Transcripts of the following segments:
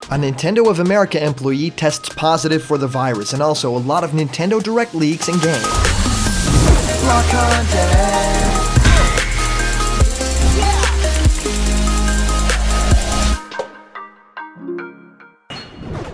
A Nintendo of America employee tests positive for the virus, and also a lot of Nintendo Direct leaks and games. Block content.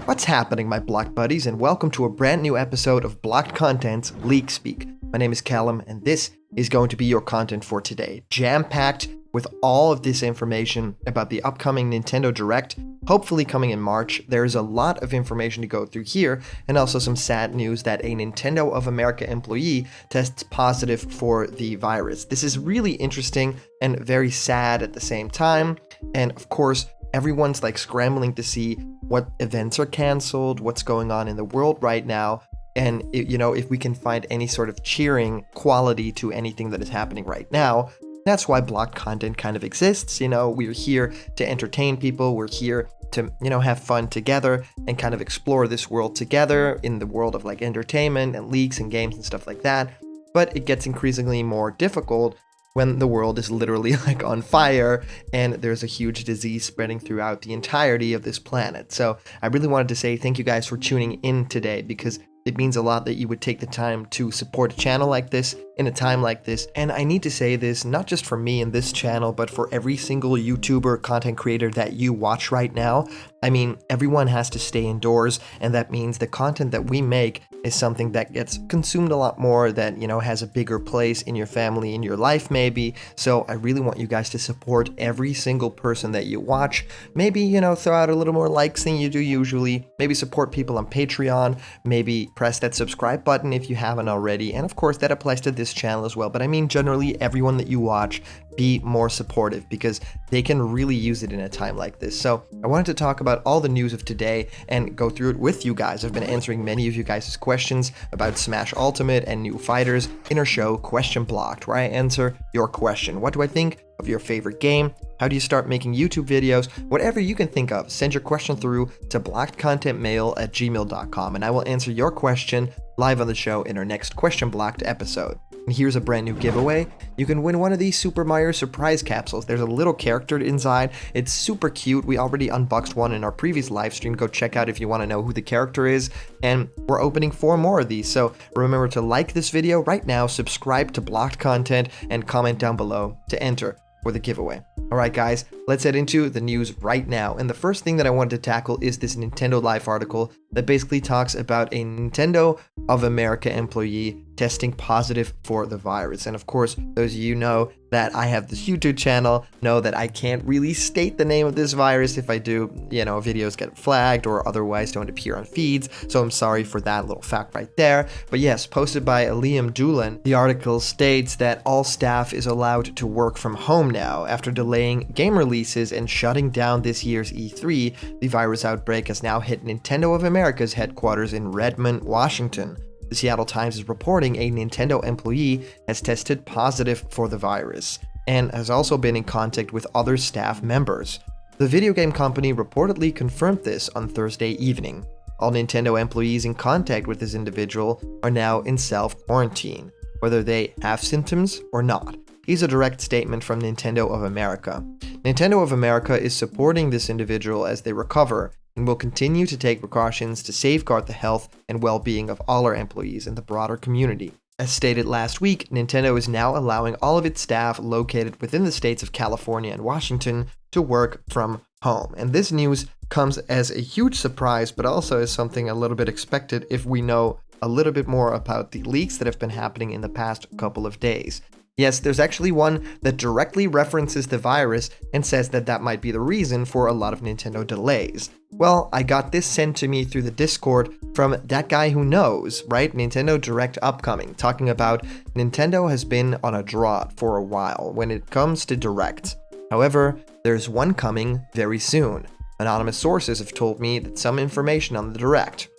What's happening, my Blocked buddies, and welcome to a brand new episode of Blocked Content's Leak Speak. My name is Callum, and this is going to be your content for today, jam-packed with all of this information about the upcoming Nintendo Direct, hopefully coming in March. There's a lot of information to go through here, and also some sad news that a Nintendo of America employee tests positive for the virus. This is really interesting and very sad at the same time, and of course, everyone's like scrambling to see what events are canceled, what's going on in the world right now, and if we can find any sort of cheering quality to anything that is happening right now. That's why blocked content kind of exists. We're here to entertain people. We're here to, have fun together and kind of explore this world together in the world of like entertainment and leaks and games and stuff like that. But it gets increasingly more difficult when the world is literally like on fire and there's a huge disease spreading throughout the entirety of this planet. So I really wanted to say thank you guys for tuning in today, because it means a lot that you would take the time to support a channel like this in a time like this. And I need to say this not just for me and this channel, but for every single YouTuber content creator that you watch right now. I mean, everyone has to stay indoors, and that means the content that we make is something that gets consumed a lot more, that, has a bigger place in your family, in your life maybe. So I really want you guys to support every single person that you watch. Maybe, throw out a little more likes than you do usually. Maybe support people on Patreon. Maybe press that subscribe button if you haven't already. And of course, that applies to this channel as well. But I mean, generally, everyone that you watch, be more supportive, because they can really use it in a time like this. So I wanted to talk about all the news of today and go through it with you guys. I've been answering many of you guys' questions about Smash Ultimate and new fighters in our show Question Blocked, where I answer your question. What do I think of your favorite game? How do you start making YouTube videos? Whatever you can think of, send your question through to blockedcontentmail@gmail.com, and I will answer your question live on the show in our next Question Blocked episode. And here's a brand new giveaway. You can win one of these Super Mario surprise capsules. There's a little character inside. It's super cute. We already unboxed one in our previous live stream. Go check out if you want to know who the character is. And we're opening 4 more of these. So remember to like this video right now, subscribe to Blocked Content, and comment down below to enter for the giveaway. Alright guys, let's head into the news right now. And the first thing that I wanted to tackle is this Nintendo Life article that basically talks about a Nintendo of America employee testing positive for the virus. And of course, those of you know that I have this YouTube channel know that I can't really state the name of this virus. If I do, videos get flagged or otherwise don't appear on feeds. So I'm sorry for that little fact right there. But yes, posted by Liam Doolan, the article states that all staff is allowed to work from home now. After delaying game releases and shutting down this year's E3, the virus outbreak has now hit Nintendo of America's headquarters in Redmond, Washington. The Seattle Times is reporting a Nintendo employee has tested positive for the virus and has also been in contact with other staff members. The video game company reportedly confirmed this on Thursday evening. All Nintendo employees in contact with this individual are now in self-quarantine, whether they have symptoms or not. Here's a direct statement from Nintendo of America. Nintendo of America is supporting this individual as they recover and will continue to take precautions to safeguard the health and well-being of all our employees and the broader community. As stated last week, Nintendo is now allowing all of its staff located within the states of California and Washington to work from home. And this news comes as a huge surprise, but also as something a little bit expected if we know a little bit more about the leaks that have been happening in the past couple of days. Yes, there's actually one that directly references the virus and says that that might be the reason for a lot of Nintendo delays. Well, I got this sent to me through the Discord from that guy who knows, right? Nintendo Direct upcoming, talking about Nintendo has been on a drought for a while when it comes to Directs. However, there's one coming very soon. Anonymous sources have told me that some information on the Direct.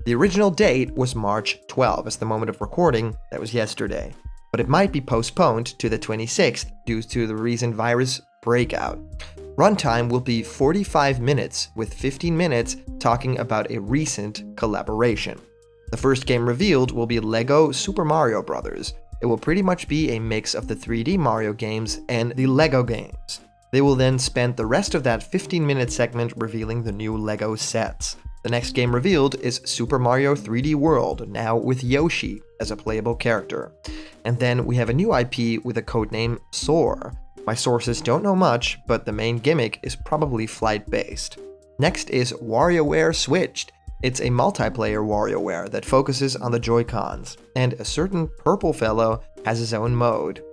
The original date was March 12 as the moment of recording, that was yesterday. But it might be postponed to the 26th due to the recent virus breakout. Runtime will be 45 minutes, with 15 minutes talking about a recent collaboration. The first game revealed will be LEGO Super Mario Bros. It will pretty much be a mix of the 3D Mario games and the LEGO games. They will then spend the rest of that 15-minute segment revealing the new LEGO sets. The next game revealed is Super Mario 3D World, now with Yoshi as a playable character. And then we have a new IP with a codename Soar. My sources don't know much, but the main gimmick is probably flight-based. Next is WarioWare Switched. It's a multiplayer WarioWare that focuses on the Joy-Cons, and a certain purple fellow has his own mode.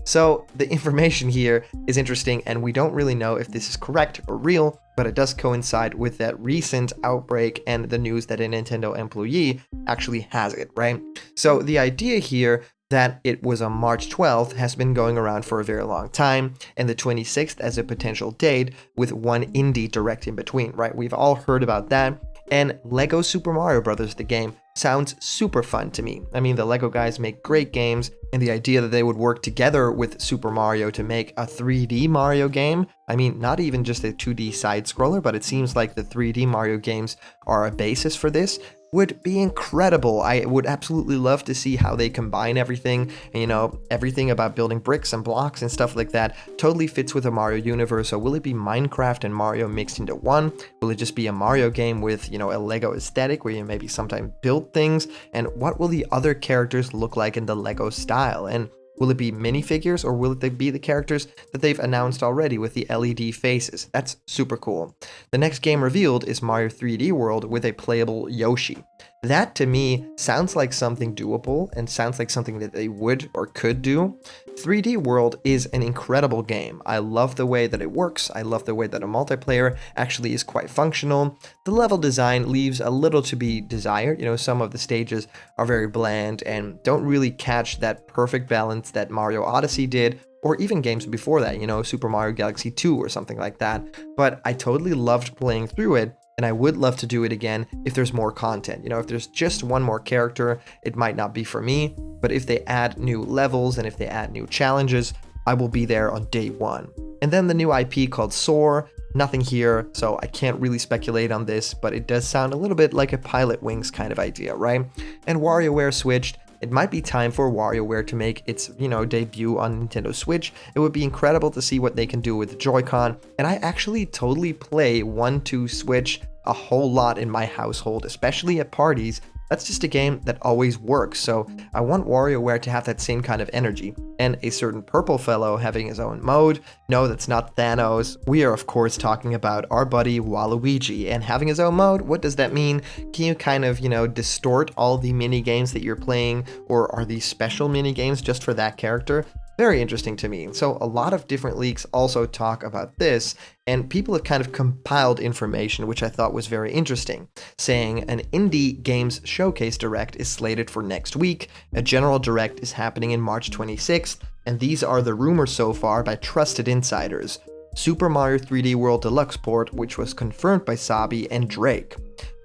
So the information here is interesting, and we don't really know if this is correct or real, but it does coincide with that recent outbreak and the news that a Nintendo employee actually has it, right? So the idea here that it was on March 12th has been going around for a very long time, and the 26th as a potential date with one indie direct in between, right? We've all heard about that, and LEGO Super Mario Bros. The game sounds super fun to me. I mean, the LEGO guys make great games, and the idea that they would work together with Super Mario to make a 3D Mario game, I mean, not even just a 2D side-scroller, but it seems like the 3D Mario games are a basis for this, would be incredible. I would absolutely love to see how they combine everything, and, everything about building bricks and blocks and stuff like that totally fits with the Mario universe. So will it be Minecraft and Mario mixed into one? Will it just be a Mario game with, a LEGO aesthetic where you maybe sometimes build things? And what will the other characters look like in the LEGO style? And will it be minifigures, or will it be the characters that they've announced already with the LED faces? That's super cool. The next game revealed is Mario 3D World with a playable Yoshi. That, to me, sounds like something doable and sounds like something that they would or could do. 3D World is an incredible game. I love the way that it works. I love the way that a multiplayer actually is quite functional. The level design leaves a little to be desired. Some of the stages are very bland and don't really catch that perfect balance that Mario Odyssey did, or even games before that, Super Mario Galaxy 2 or something like that. But I totally loved playing through it, and I would love to do it again if there's more content. If there's just one more character, it might not be for me, but if they add new levels and if they add new challenges, I will be there on day one. And then the new IP called Soar, nothing here, so I can't really speculate on this, but it does sound a little bit like a Pilot Wings kind of idea, right? And WarioWare Switched, it might be time for WarioWare to make its, debut on Nintendo Switch. It would be incredible to see what they can do with the Joy-Con, and I actually totally play 1-2 Switch a whole lot in my household, especially at parties. That's just a game that always works, so I want WarioWare to have that same kind of energy. And a certain purple fellow having his own mode, no, that's not Thanos. We are, of course, talking about our buddy Waluigi, and having his own mode, what does that mean? Can you kind of, distort all the mini games that you're playing, or are these special mini games just for that character? Very interesting to me. So a lot of different leaks also talk about this, and people have kind of compiled information which I thought was very interesting, saying an indie games showcase direct is slated for next week, a general direct is happening in March 26th, and these are the rumors so far by trusted insiders. Super Mario 3D World Deluxe port, which was confirmed by Sabi and Drake.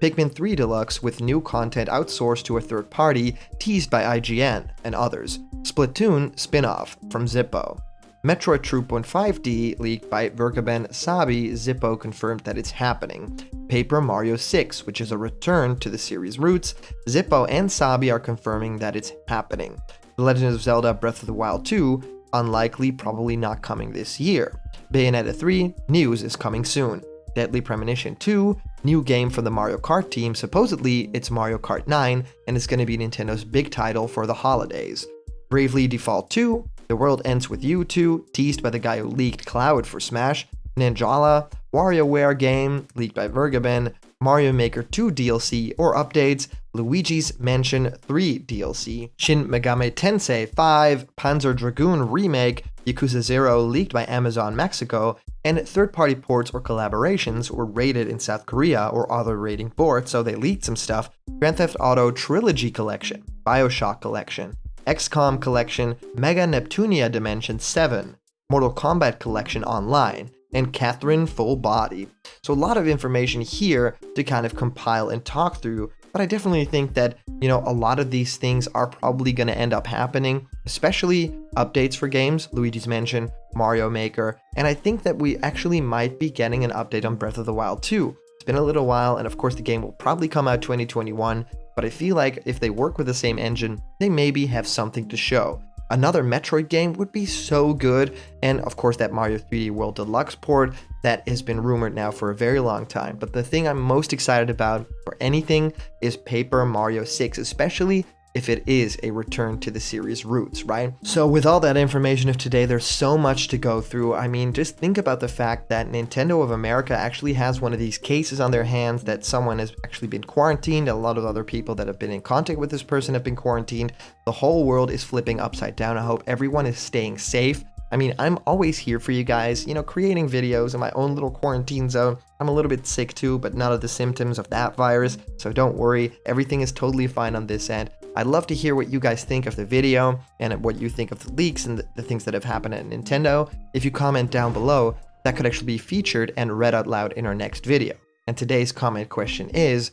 Pikmin 3 Deluxe with new content outsourced to a third party, teased by IGN and others. Splatoon spin-off from Zippo. Metroid Troop 15D leaked by Vergaben Sabi, Zippo confirmed that it's happening. Paper Mario 6, which is a return to the series' roots, Zippo and Sabi are confirming that it's happening. The Legend of Zelda Breath of the Wild 2, unlikely, probably not coming this year. Bayonetta 3, news is coming soon. Deadly Premonition 2, new game from the Mario Kart team, supposedly it's Mario Kart 9, and it's going to be Nintendo's big title for the holidays. Bravely Default 2, The World Ends With You 2, teased by the guy who leaked Cloud for Smash, Ninjala, WarioWare game, leaked by Vergaben, Mario Maker 2 DLC or updates, Luigi's Mansion 3 DLC, Shin Megami Tensei 5, Panzer Dragoon Remake, Yakuza 0 leaked by Amazon Mexico, and third-party ports or collaborations were rated in South Korea or other rating boards, so they leaked some stuff. Grand Theft Auto Trilogy Collection, Bioshock Collection, XCOM Collection, Mega Neptunia Dimension 7, Mortal Kombat Collection Online, and Catherine Full Body. So a lot of information here to kind of compile and talk through, but I definitely think that, a lot of these things are probably going to end up happening, especially updates for games, Luigi's Mansion, Mario Maker, and I think that we actually might be getting an update on Breath of the Wild 2. It's been a little while, and of course the game will probably come out 2021, but I feel like if they work with the same engine, they maybe have something to show. Another Metroid game would be so good, and of course that Mario 3D World Deluxe port that has been rumored now for a very long time. But the thing I'm most excited about for anything is Paper Mario 6, especially if it is a return to the series' roots, right? So with all that information of today, there's so much to go through. I mean, just think about the fact that Nintendo of America actually has one of these cases on their hands that someone has actually been quarantined. A lot of other people that have been in contact with this person have been quarantined. The whole world is flipping upside down. I hope everyone is staying safe. I mean, I'm always here for you guys, creating videos in my own little quarantine zone. I'm a little bit sick too, but none of the symptoms of that virus, so don't worry, everything is totally fine on this end. I'd love to hear what you guys think of the video and what you think of the leaks and the things that have happened at Nintendo. If you comment down below, that could actually be featured and read out loud in our next video. And today's comment question is,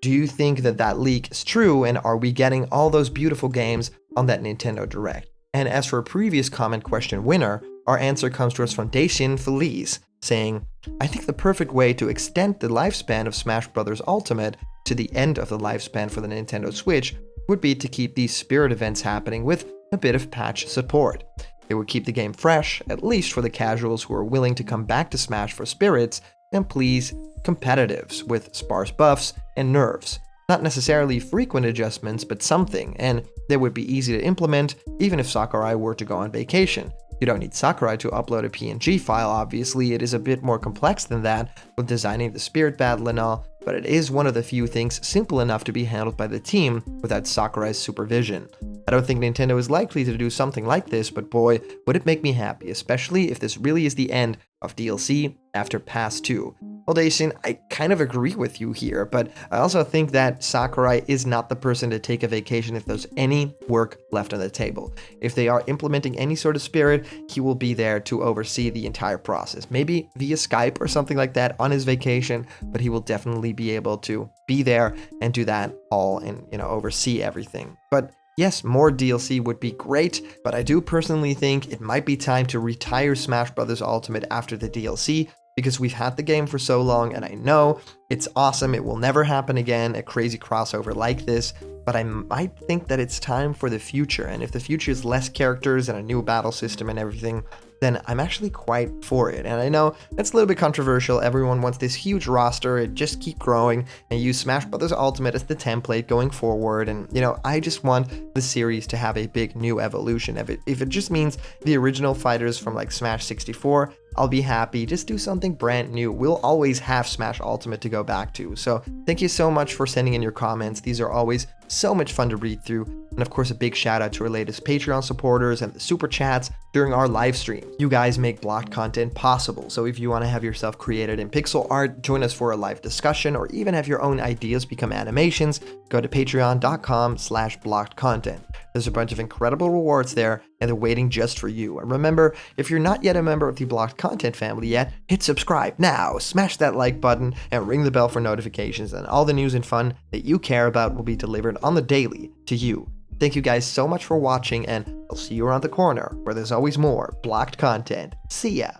do you think that leak is true, and are we getting all those beautiful games on that Nintendo Direct? And as for a previous comment question winner, our answer comes to us from Dacian Felice, saying, I think the perfect way to extend the lifespan of Smash Bros. Ultimate to the end of the lifespan for the Nintendo Switch would be to keep these Spirit events happening with a bit of patch support. It would keep the game fresh, at least for the casuals who are willing to come back to Smash for Spirits, and please competitives with sparse buffs and nerfs. Not necessarily frequent adjustments, but something, and they would be easy to implement even if Sakurai were to go on vacation. You don't need Sakurai to upload a PNG file, obviously. It is a bit more complex than that with designing the Spirit battle and all, but it is one of the few things simple enough to be handled by the team without Sakurai's supervision. I don't think Nintendo is likely to do something like this, but boy, would it make me happy, especially if this really is the end of DLC after Pass 2. Well, Dacian, I kind of agree with you here, but I also think that Sakurai is not the person to take a vacation if there's any work left on the table. If they are implementing any sort of Spirit, he will be there to oversee the entire process. Maybe via Skype or something like that on his vacation, but he will definitely be able to be there and do that all and, oversee everything. But yes, more DLC would be great, but I do personally think it might be time to retire Smash Bros. Ultimate after the DLC, because we've had the game for so long, and I know it's awesome, it will never happen again, a crazy crossover like this, but I might think that it's time for the future, and if the future is less characters and a new battle system and everything, then I'm actually quite for it. And I know that's a little bit controversial, everyone wants this huge roster, it just keep growing, and use Smash Bros. Ultimate as the template going forward, and I just want the series to have a big new evolution. If it just means the original fighters from like Smash 64, I'll be happy. Just do something brand new. We'll always have Smash Ultimate to go back to. So thank you so much for sending in your comments. These are always so much fun to read through. And of course, a big shout out to our latest Patreon supporters and the super chats during our live stream. You guys make blocked content possible. So if you want to have yourself created in pixel art, join us for a live discussion, or even have your own ideas become animations, go to patreon.com/blockedcontent. There's a bunch of incredible rewards there, and they're waiting just for you. And remember, if you're not yet a member of the Blocked Content family yet, hit subscribe now, smash that like button, and ring the bell for notifications, and all the news and fun that you care about will be delivered on the daily to you. Thank you guys so much for watching, and I'll see you around the corner, where there's always more Blocked Content. See ya!